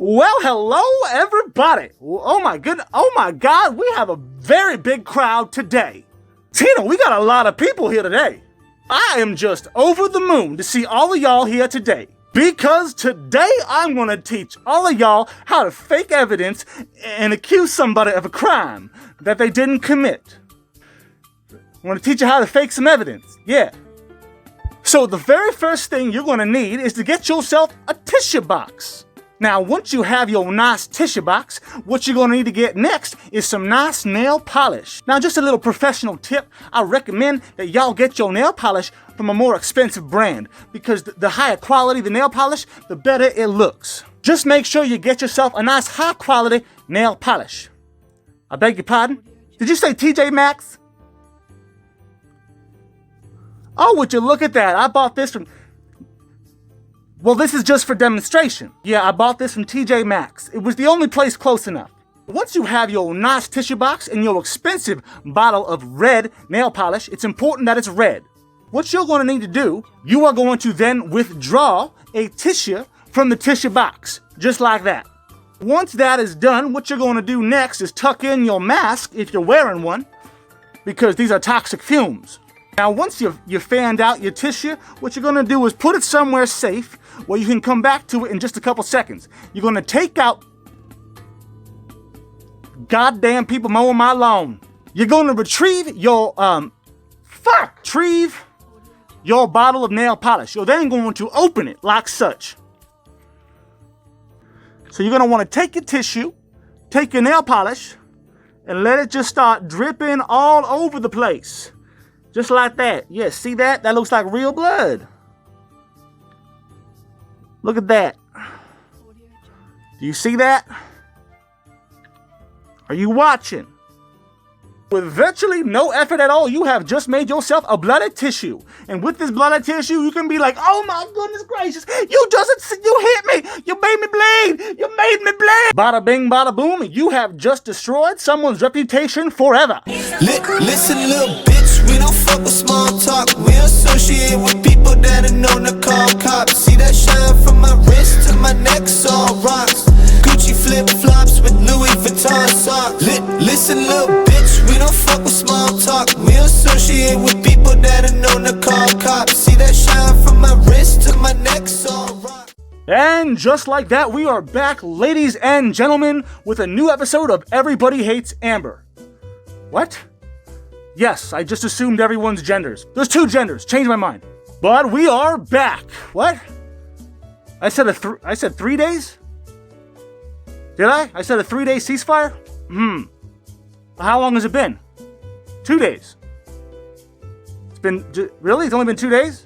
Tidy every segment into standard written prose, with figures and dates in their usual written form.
Well, hello everybody. Oh my goodness. Oh my God, we have a very big crowd today. Tina, we got a lot of people here today. I am just over the moon to see all of y'all here today. Because today I'm going to teach all of y'all how to fake evidence and accuse somebody of a crime that they didn't commit. I want to teach you how to fake some evidence. Yeah. So the very first thing you're going to need is to get yourself a tissue box. Now, once you have your nice tissue box, what you're going to need to get next is some nice nail polish. Now, just a little professional tip, I recommend that y'all get your nail polish from a more expensive brand because the higher quality the nail polish, the better it looks. Just make sure you get yourself a nice high quality nail polish. I beg your pardon? Did you say TJ Maxx? Oh, would you look at that? I bought this from... Well, this is just for demonstration. Yeah, I bought this from TJ Maxx. It was the only place close enough. Once you have your nice tissue box and your expensive bottle of red nail polish, it's important that it's red. What you're going to need to do, you are going to then withdraw a tissue from the tissue box, just like that. Once that is done, what you're going to do next is tuck in your mask if you're wearing one, because these are toxic fumes. Now, once you've fanned out your tissue, what you're going to do is put it somewhere safe where you can come back to it in just a couple seconds. You're going to take out... Goddamn people mowing my lawn. You're going to retrieve your... Retrieve your bottle of nail polish. You're then going to open it like such. So you're going to want to take your tissue, take your nail polish, and let it just start dripping all over the place. Just like that. Yeah, see that? That looks like real blood. Look at that. Do you see that? Are you watching? With virtually no effort at all, you have just made yourself a bloody tissue. And with this bloody tissue, you can be like, oh my goodness gracious, you hit me, you made me bleed, you made me bleed. Bada bing, bada boom, you have just destroyed someone's reputation forever. Listen, little bitch, we don't fuck with small talk. We associate with people that are known to call cops. See that shine from my wrist to my neck, all rocks. Gucci flip-flops with Louis Vuitton socks. Listen, little bitch, we don't fuck with small talk. We associate with people that are known to call cops. See that shine from my wrist to my neck, all rocks. And just like that, we are back, ladies and gentlemen, with a new episode of Everybody Hates Amber. What? Yes, I just assumed everyone's genders. There's two genders, changed my mind. But we are back. What? I said 3 days? Did I? I said a 3-day ceasefire? How long has it been? 2 days. It's been... Really? It's only been 2 days?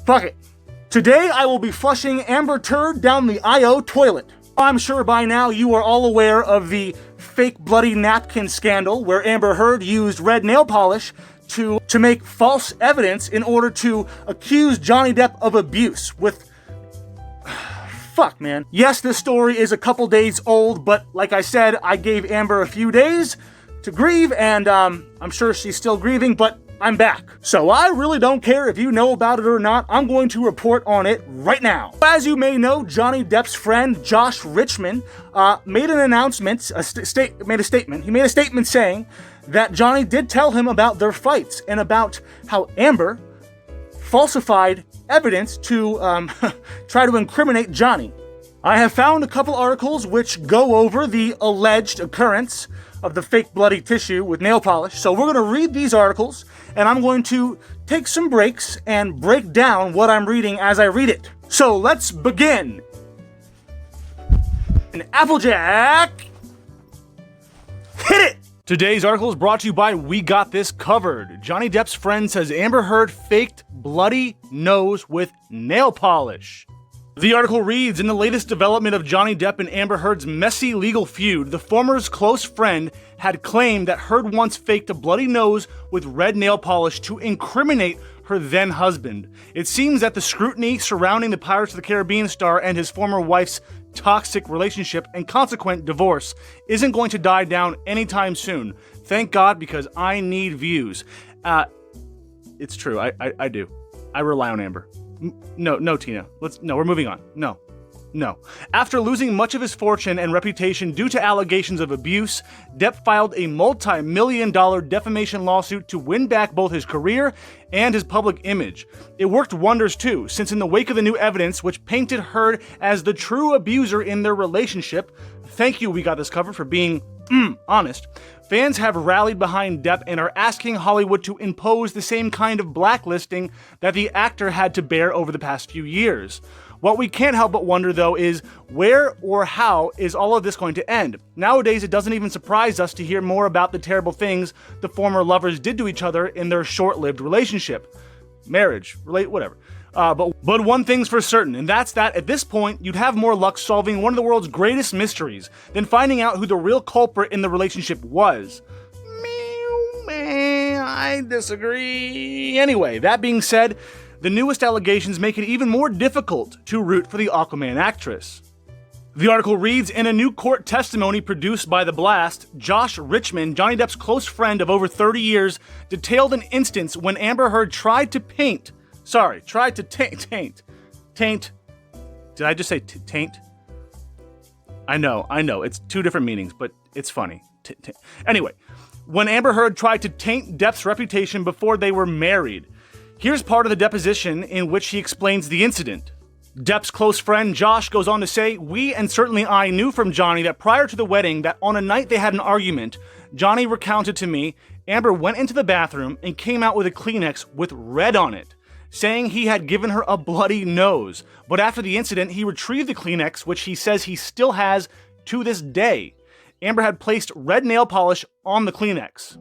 Fuck it. Today I will be flushing Amber Turd down the IO toilet. I'm sure by now you are all aware of the fake bloody napkin scandal where Amber Heard used red nail polish to make false evidence in order to accuse Johnny Depp of abuse with... Fuck, man. Yes, this story is a couple days old, but like I said, I gave Amber a few days to grieve, and I'm sure she's still grieving, but I'm back. So I really don't care if you know about it or not. I'm going to report on it right now. As you may know, Johnny Depp's friend Josh Richmond made an announcement, made a statement. He made a statement saying that Johnny did tell him about their fights and about how Amber falsified evidence to try to incriminate Johnny. I have found a couple articles which go over the alleged occurrence of the fake bloody tissue with nail polish. So we're going to read these articles, and I'm going to take some breaks and break down what I'm reading as I read it. So let's begin. An Applejack. Hit it! Today's article is brought to you by We Got This Covered. Johnny Depp's friend says Amber Heard faked bloody nose with nail polish. The article reads, in the latest development of Johnny Depp and Amber Heard's messy legal feud, the former's close friend had claimed that Heard once faked a bloody nose with red nail polish to incriminate her then husband. It seems that the scrutiny surrounding the Pirates of the Caribbean star and his former wife's toxic relationship and consequent divorce isn't going to die down anytime soon. Thank God, because I need views. It's true, I do. I rely on Amber. No, Tina. We're moving on. No. After losing much of his fortune and reputation due to allegations of abuse, Depp filed a multi-million-dollar defamation lawsuit to win back both his career and his public image. It worked wonders too, since in the wake of the new evidence, which painted Heard as the true abuser in their relationship, thank you, We Got This Covered, for being honest, fans have rallied behind Depp and are asking Hollywood to impose the same kind of blacklisting that the actor had to bear over the past few years. What we can't help but wonder, though, is where or how is all of this going to end? Nowadays, it doesn't even surprise us to hear more about the terrible things the former lovers did to each other in their short-lived relationship. Marriage, whatever. But one thing's for certain, and that's that at this point, you'd have more luck solving one of the world's greatest mysteries than finding out who the real culprit in the relationship was. I disagree. Anyway, that being said, the newest allegations make it even more difficult to root for the Aquaman actress. The article reads, in a new court testimony produced by The Blast, Josh Richmond, Johnny Depp's close friend of over 30 years, detailed an instance when Amber Heard tried to taint. Did I just say taint? I know, it's two different meanings, but it's funny. Anyway, when Amber Heard tried to taint Depp's reputation before they were married. Here's part of the deposition in which he explains the incident. Depp's close friend Josh goes on to say, we, and certainly I, knew from Johnny that prior to the wedding that on a night they had an argument, Johnny recounted to me, Amber went into the bathroom and came out with a Kleenex with red on it, saying he had given her a bloody nose. But after the incident, he retrieved the Kleenex, which he says he still has to this day. Amber had placed red nail polish on the Kleenex.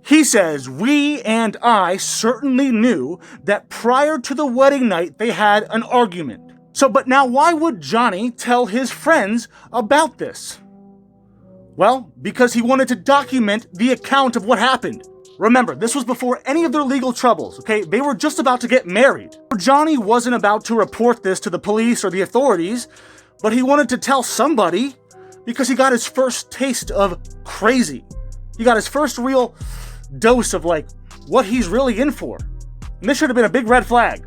He says, we and I certainly knew that prior to the wedding night they had an argument. But now why would Johnny tell his friends about this? Well, because he wanted to document the account of what happened. Remember, this was before any of their legal troubles, okay? They were just about to get married. Johnny wasn't about to report this to the police or the authorities, but he wanted to tell somebody because he got his first taste of crazy. He got his first real dose of what he's really in for. And this should have been a big red flag.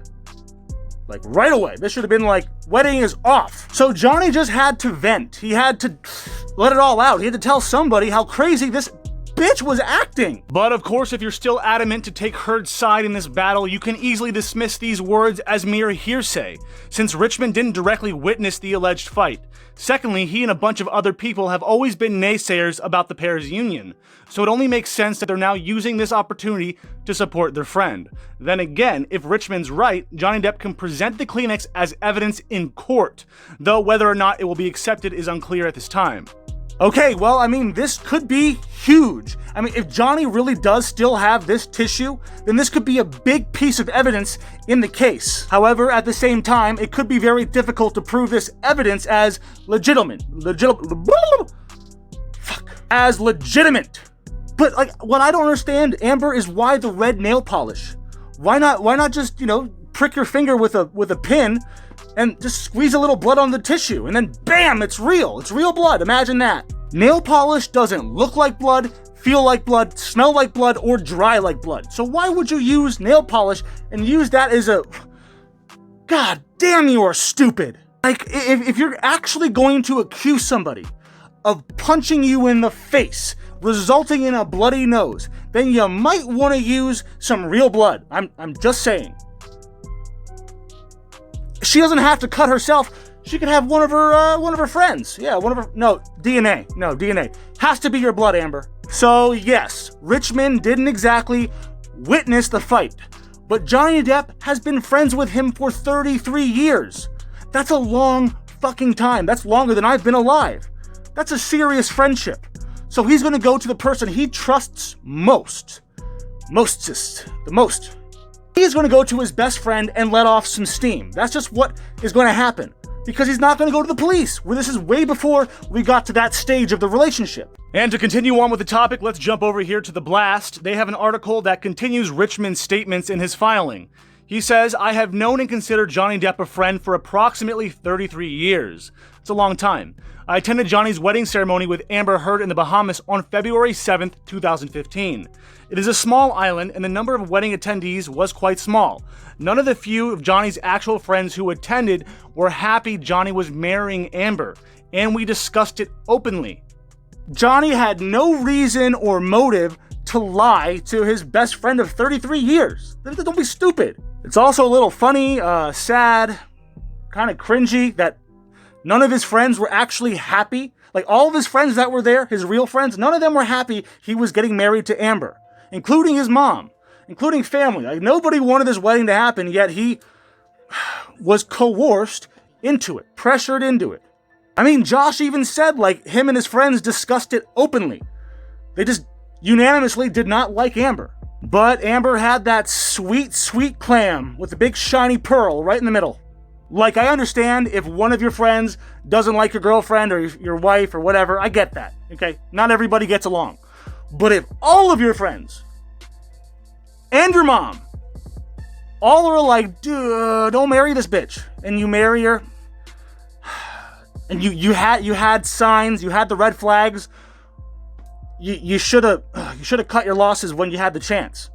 Right away. This should have been wedding is off. So Johnny just had to vent. He had to let it all out. He had to tell somebody how crazy this bitch was acting. But of course, if you're still adamant to take Heard's side in this battle, you can easily dismiss these words as mere hearsay, since Richmond didn't directly witness the alleged fight. Secondly, he and a bunch of other people have always been naysayers about the pair's union, so it only makes sense that they're now using this opportunity to support their friend. Then again, if Richmond's right, Johnny Depp can present the Kleenex as evidence in court, though whether or not it will be accepted is unclear at this time. Okay, well, this could be huge. If Johnny really does still have this tissue, then this could be a big piece of evidence in the case. However, at the same time, it could be very difficult to prove this evidence as legitimate. As legitimate. But what I don't understand, Amber, is why the red nail polish? Why not just, prick your finger with a pin and just squeeze a little blood on the tissue, and then bam, it's real. It's real blood. Imagine that. Nail polish doesn't look like blood, feel like blood, smell like blood, or dry like blood. So why would you use nail polish and use that as a... God damn, you are stupid. If you're actually going to accuse somebody of punching you in the face, resulting in a bloody nose, then you might want to use some real blood. I'm just saying. She doesn't have to cut herself. She could have one of her friends. Yeah, DNA. Has to be your blood, Amber. So yes, Richmond didn't exactly witness the fight, but Johnny Depp has been friends with him for 33 years. That's a long fucking time. That's longer than I've been alive. That's a serious friendship. So he's gonna go to the person he trusts most. The most. He's going to go to his best friend and let off some steam. That's just what is going to happen. Because he's not going to go to the police, where this is way before we got to that stage of the relationship. And to continue on with the topic, let's jump over here to The Blast. They have an article that continues Richmond's statements in his filing. He says, "I have known and considered Johnny Depp a friend for approximately 33 years. It's a long time. I attended Johnny's wedding ceremony with Amber Heard in the Bahamas on February 7th, 2015. It is a small island, and the number of wedding attendees was quite small. None of the few of Johnny's actual friends who attended were happy Johnny was marrying Amber, and we discussed it openly." Johnny had no reason or motive to lie to his best friend of 33 years. Don't be stupid. It's also a little funny, sad, kind of cringy that none of his friends were actually happy. Like, all of his friends that were there, his real friends, none of them were happy he was getting married to Amber, including his mom, including family. Like, nobody wanted this wedding to happen, yet he was coerced into it, pressured into it. I mean, Josh even said, like, him and his friends discussed it openly. They just unanimously did not like Amber. But Amber had that sweet, sweet clam with the big shiny pearl right in the middle. Like, I understand if one of your friends doesn't like your girlfriend or your wife or whatever, I get that, okay? Not everybody gets along. But if all of your friends and your mom all are like, "Dude, don't marry this bitch," and you marry her, and you had signs, you had the red flags, you should have cut your losses when you had the chance.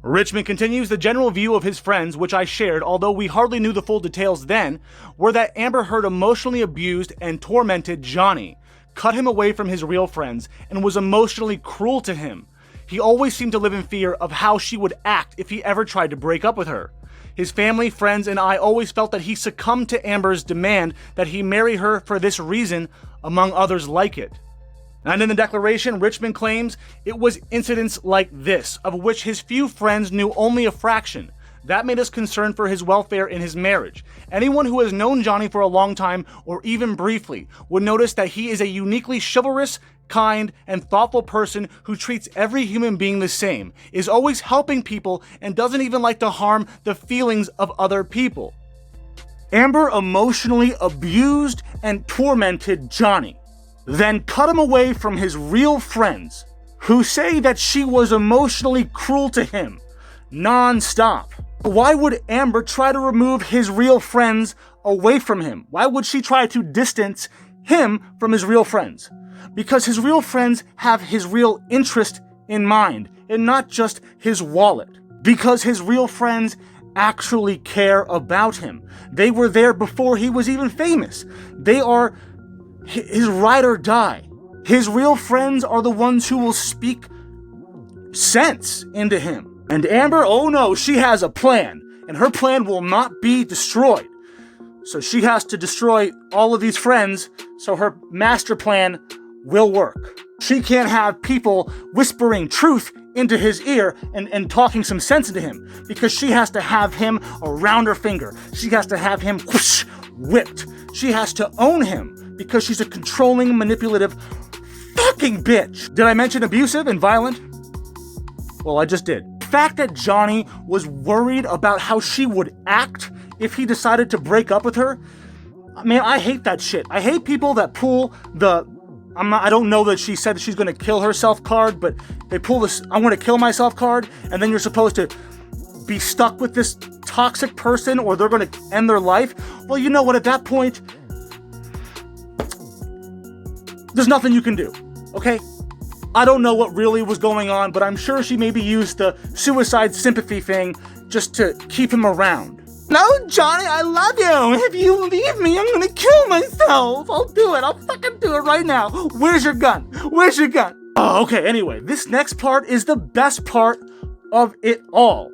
Richmond continues, "The general view of his friends, which I shared, although we hardly knew the full details then, were that Amber Heard emotionally abused and tormented Johnny, cut him away from his real friends, and was emotionally cruel to him. He always seemed to live in fear of how she would act if he ever tried to break up with her. His family, friends, and I always felt that he succumbed to Amber's demand that he marry her for this reason, among others like it." And in the declaration, Richmond claims it was incidents like this, of which his few friends knew only a fraction. That made us concerned for his welfare in his marriage. Anyone who has known Johnny for a long time, or even briefly, would notice that he is a uniquely chivalrous, kind, and thoughtful person who treats every human being the same, is always helping people, and doesn't even like to harm the feelings of other people. Amber emotionally abused and tormented Johnny, then cut him away from his real friends, who say that she was emotionally cruel to him, non-stop. Why would Amber try to remove his real friends away from him? Why would she try to distance him from his real friends? Because his real friends have his real interest in mind, and not just his wallet. Because his real friends actually care about him. They were there before he was even famous. They are his ride or die. His real friends are the ones who will speak sense into him. And Amber, oh no, she has a plan, and her plan will not be destroyed. So she has to destroy all of these friends so her master plan will work. She can't have people whispering truth into his ear and talking some sense into him, because she has to have him around her finger. She has to have him whoosh, whipped. She has to own him, because she's a controlling, manipulative fucking bitch. Did I mention abusive and violent? Well, I just did. The fact that Johnny was worried about how she would act if he decided to break up with her, man, I hate that shit. I hate people that pull the I don't know that she said she's gonna kill herself card, but they pull this I want to kill myself card, and then you're supposed to be stuck with this toxic person or they're gonna end their life. Well, you know what, at that point, there's nothing you can do, okay? I don't know what really was going on, but I'm sure she maybe used the suicide sympathy thing just to keep him around. No, Johnny, I love you. If you leave me, I'm gonna kill myself. I'll do it. I'll fucking do it right now. Where's your gun? Where's your gun? Oh, okay, anyway, this next part is the best part of it all.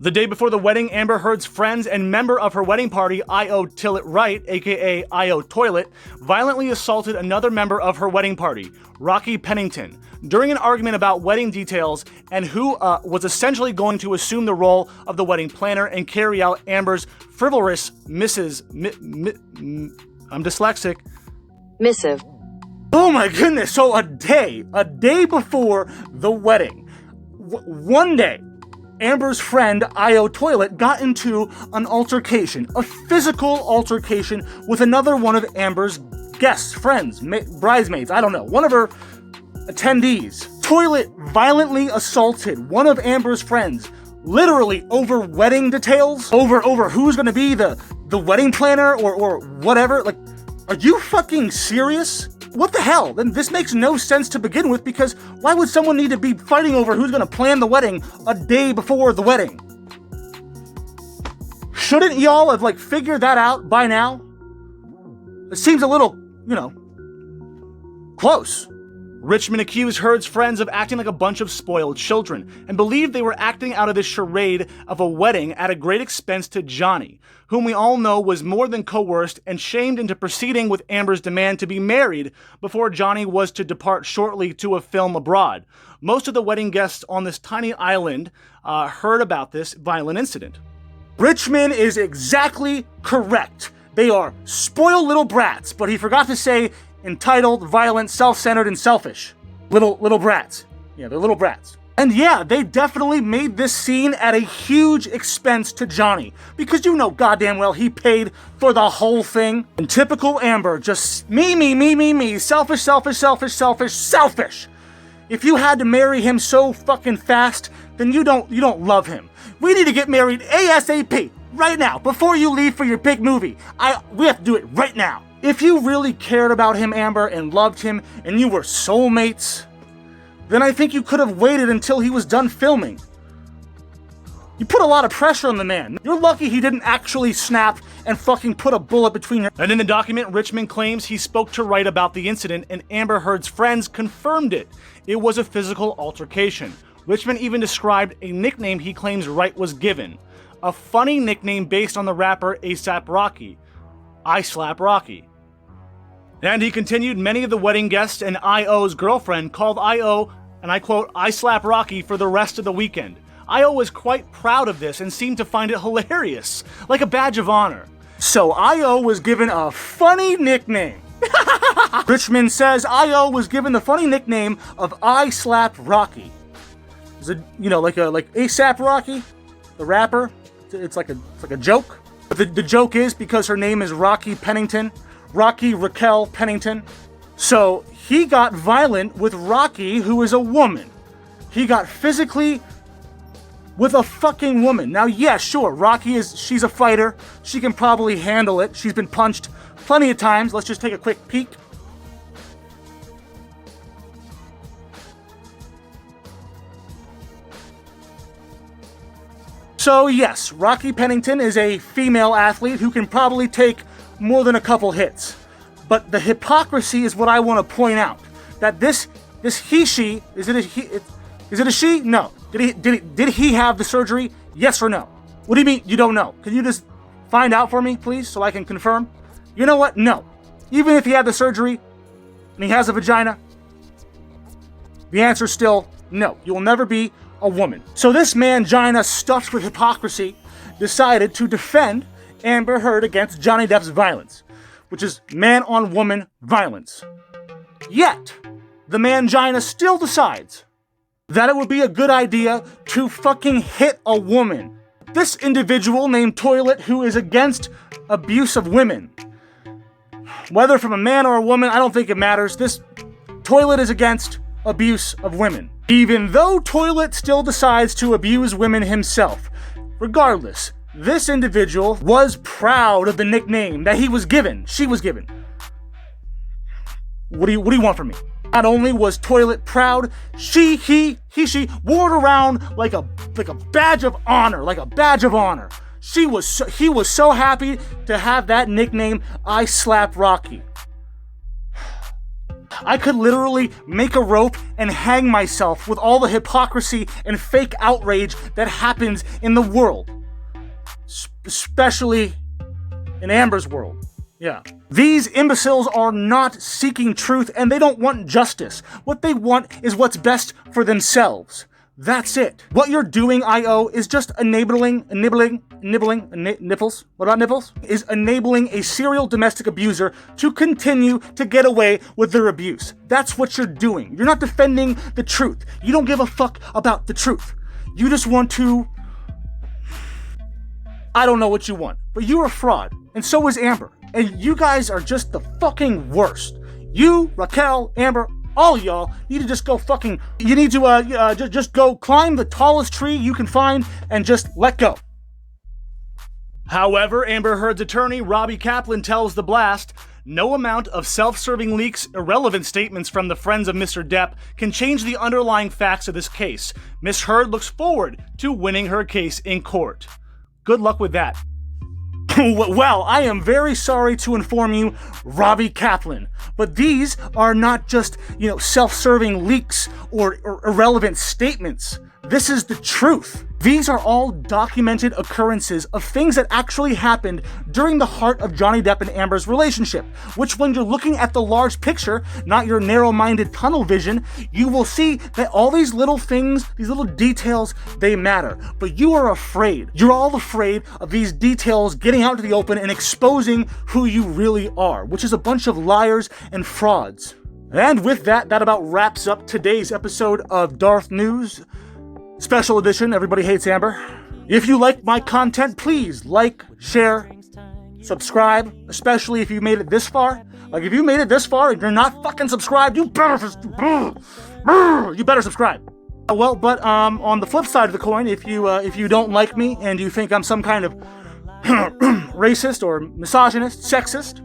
The day before the wedding, Amber Heard's friends and member of her wedding party, I.O. Tillet Wright, aka I.O. Toilet, violently assaulted another member of her wedding party, Rocky Pennington, during an argument about wedding details and who was essentially going to assume the role of the wedding planner and carry out Amber's frivolous I'm dyslexic. Missive. Oh my goodness, so a day before the wedding, one day, Amber's friend, I.O. Toilet, got into an altercation, a physical altercation with another one of Amber's guests, friends, bridesmaids, I don't know, one of her attendees. Toilet violently assaulted one of Amber's friends literally over wedding details, over who's gonna be the wedding planner or whatever. Like, are you fucking serious? What the hell? Then this makes no sense to begin with, because why would someone need to be fighting over who's gonna plan the wedding a day before the wedding? Shouldn't y'all have, like, figured that out by now? It seems a little, close. Richmond accused Heard's friends of acting like a bunch of spoiled children and believed they were acting out of this charade of a wedding at a great expense to Johnny, whom we all know was more than coerced and shamed into proceeding with Amber's demand to be married before Johnny was to depart shortly to a film abroad. Most of the wedding guests on this tiny island heard about this violent incident. Richmond is exactly correct. They are spoiled little brats, but he forgot to say entitled, violent, self-centered, and selfish. Little brats. Yeah, they're little brats. And yeah, they definitely made this scene at a huge expense to Johnny, because you know goddamn well he paid for the whole thing. In typical Amber, just me, selfish. If you had to marry him so fucking fast, then you don't love him. We need to get married ASAP, right now, before you leave for your big movie. We have to do it right now. If you really cared about him, Amber, and loved him, and you were soulmates, then I think you could have waited until he was done filming. You put a lot of pressure on the man. You're lucky he didn't actually snap and fucking put a bullet between your... And in the document, Richmond claims he spoke to Wright about the incident, and Amber Heard's friends confirmed it. It was a physical altercation. Richmond even described a nickname he claims Wright was given. A funny nickname based on the rapper A$AP Rocky. I Slap Rocky. And he continued, many of the wedding guests and I.O.'s girlfriend called I.O., and I quote, I Slap Rocky for the rest of the weekend. I.O. was quite proud of this and seemed to find it hilarious, like a badge of honor. So I.O. was given a funny nickname. Richmond says I.O. was given the funny nickname of I Slap Rocky. Is it, like A$AP Rocky, the rapper? It's like a joke. But the joke is because her name is Rocky Pennington. Rocky Raquel Pennington. So he got violent with Rocky, who is a woman. He got physically with a fucking woman. Now, yeah, sure, she's a fighter. She can probably handle it. She's been punched plenty of times. Let's just take a quick peek. So yes, Rocky Pennington is a female athlete who can probably take more than a couple hits. But the hypocrisy is what I want to point out. That this he/she, is it a she? No. Did he have the surgery? Yes or no? What do you mean you don't know? Can you just find out for me, please, so I can confirm? You know what? No. Even if he had the surgery and he has a vagina, the answer is still no. You will never be a woman. So this mangina, stuffed with hypocrisy, decided to defend Amber Heard against Johnny Depp's violence, which is man-on-woman violence. Yet, the mangina still decides that it would be a good idea to fucking hit a woman. This individual named Toilet, who is against abuse of women, whether from a man or a woman, I don't think it matters. This Toilet is against abuse of women. Even though Toilet still decides to abuse women himself, regardless, this individual was proud of the nickname that she was given. What do you want from me? Not only was Toilet proud, she wore it around like a badge of honor, He was so happy to have that nickname, I Slap Rocky. I could literally make a rope and hang myself with all the hypocrisy and fake outrage that happens in the world. Especially in Amber's world. Yeah. These imbeciles are not seeking truth, and they don't want justice. What they want is what's best for themselves. That's it. What you're doing, I.O., is just nipples? What about nipples? Is enabling a serial domestic abuser to continue to get away with their abuse. That's what you're doing. You're not defending the truth. You don't give a fuck about the truth. You just want to... I don't know what you want, but you're a fraud, and so is Amber. And you guys are just the fucking worst. You, Raquel, Amber, all y'all need to just go fucking, you need to just go climb the tallest tree you can find and just let go. However, Amber Heard's attorney, Robbie Kaplan, tells The Blast, no amount of self-serving leaks, irrelevant statements from the friends of Mr. Depp can change the underlying facts of this case. Miss Heard looks forward to winning her case in court. Good luck with that. Well, I am very sorry to inform you, Robbie Kaplan, but these are not just, self-serving leaks or irrelevant statements. This is the truth. These are all documented occurrences of things that actually happened during the heart of Johnny Depp and Amber's relationship, which when you're looking at the large picture, not your narrow-minded tunnel vision, you will see that all these little things, these little details, they matter. But you are afraid. You're all afraid of these details getting out to the open and exposing who you really are, which is a bunch of liars and frauds. And with that about wraps up today's episode of Darth News. Special edition, Everybody Hates Amber. If you like my content, please like, share, subscribe, especially if you made it this far. Like, if you made it this far and you're not fucking subscribed, you better subscribe. Well, but on the flip side of the coin, if you don't like me and you think I'm some kind of racist or misogynist, sexist,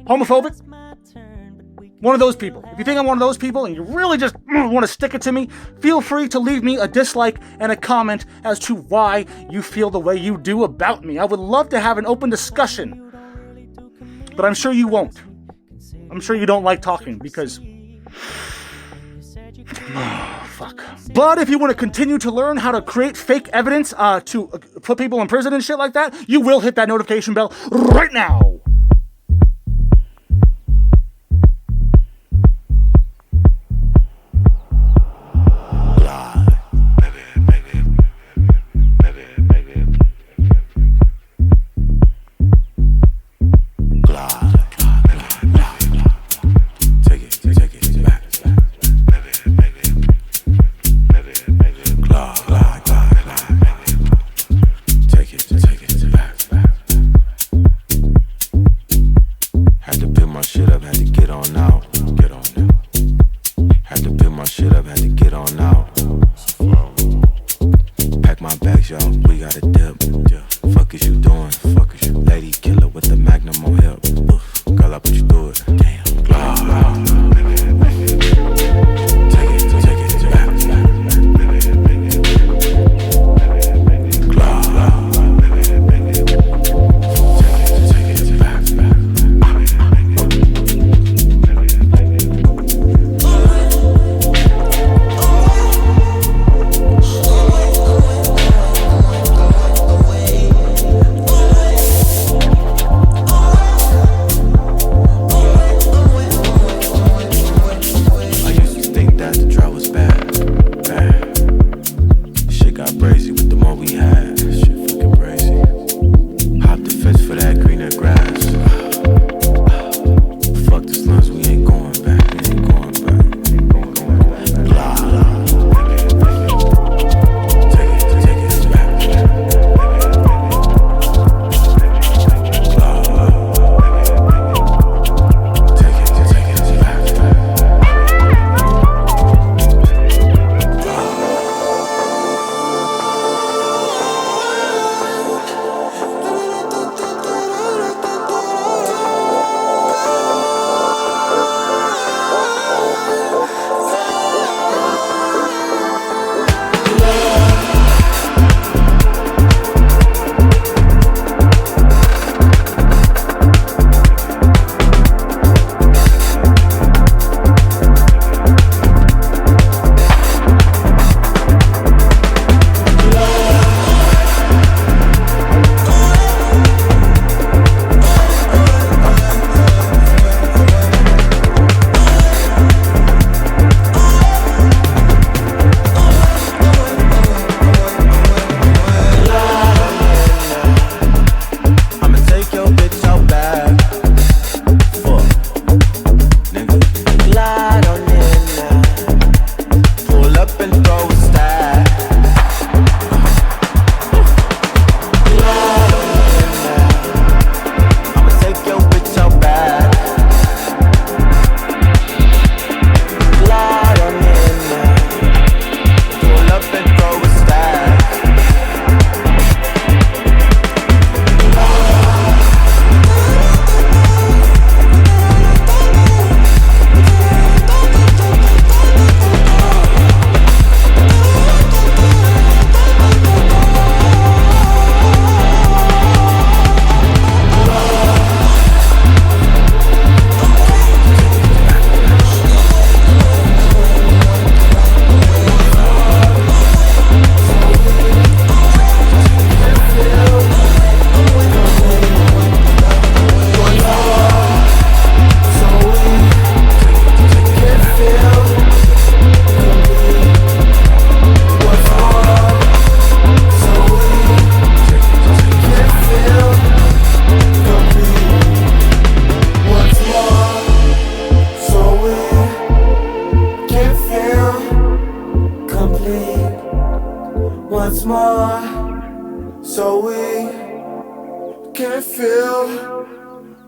homophobic, one of those people. If you think I'm one of those people and you really just want to stick it to me, feel free to leave me a dislike and a comment as to why you feel the way you do about me. I would love to have an open discussion, but I'm sure you won't. I'm sure you don't like talking because... fuck. But if you want to continue to learn how to create fake evidence to put people in prison and shit like that, you will hit that notification bell right now.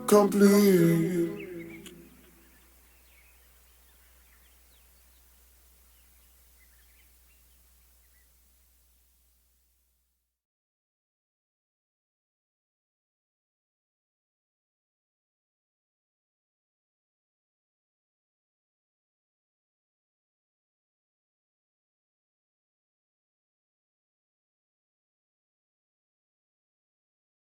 complete.